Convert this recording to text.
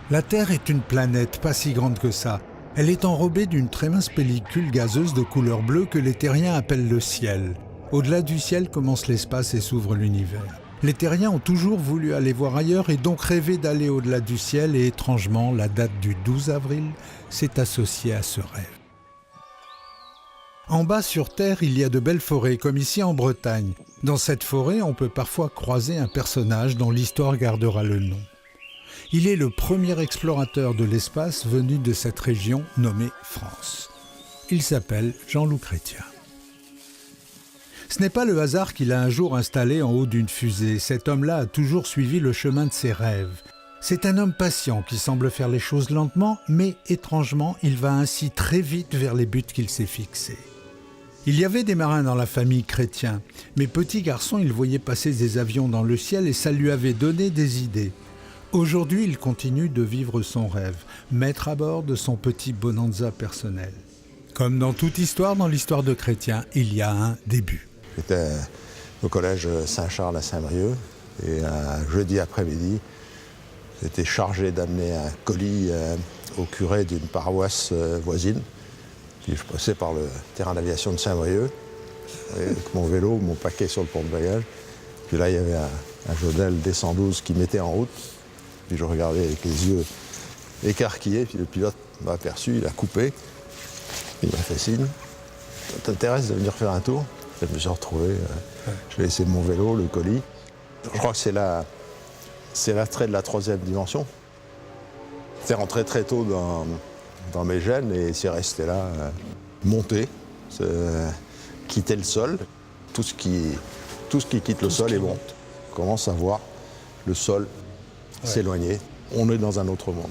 La Terre est une planète pas si grande que ça. Elle est enrobée d'une très mince pellicule gazeuse de couleur bleue que les terriens appellent le ciel. Au-delà du ciel commence l'espace et s'ouvre l'univers. Les terriens ont toujours voulu aller voir ailleurs et donc rêvé d'aller au-delà du ciel et étrangement, la date du 12 avril s'est associée à ce rêve. En bas sur Terre, il y a de belles forêts, comme ici en Bretagne. Dans cette forêt, on peut parfois croiser un personnage dont l'histoire gardera le nom. Il est le premier explorateur de l'espace venu de cette région nommée France. Il s'appelle Jean-Loup Chrétien. Ce n'est pas le hasard qu'il a un jour installé en haut d'une fusée. Cet homme-là a toujours suivi le chemin de ses rêves. C'est un homme patient qui semble faire les choses lentement, mais étrangement, il va ainsi très vite vers les buts qu'il s'est fixés. Il y avait des marins dans la famille Chrétien, mais petit garçon, il voyait passer des avions dans le ciel et ça lui avait donné des idées. Aujourd'hui, il continue de vivre son rêve, mettre à bord de son petit bonanza personnel. Comme dans toute histoire, dans l'histoire de Chrétien, il y a un début. J'étais au collège Saint-Charles à Saint-Brieuc et un jeudi après-midi, j'étais chargé d'amener un colis au curé d'une paroisse voisine. Puis je passais par le terrain d'aviation de Saint-Brieuc avec mon vélo, mon paquet sur le pont de bagage. Puis là, il y avait un Jodel D112 qui mettait en route. Puis je regardais avec les yeux écarquillés, puis le pilote m'a aperçu, il a coupé. Il m'a fait signe. Ça t'intéresse de venir faire un tour? Je me suis retrouvé, je vais laisser mon vélo, le colis. Je crois que c'est l'attrait de la troisième dimension. C'est rentré très tôt dans mes gènes et c'est resté là, monter, quitter le sol. Tout ce qui quitte le sol est bon. On commence à voir le sol s'éloigner. On est dans un autre monde.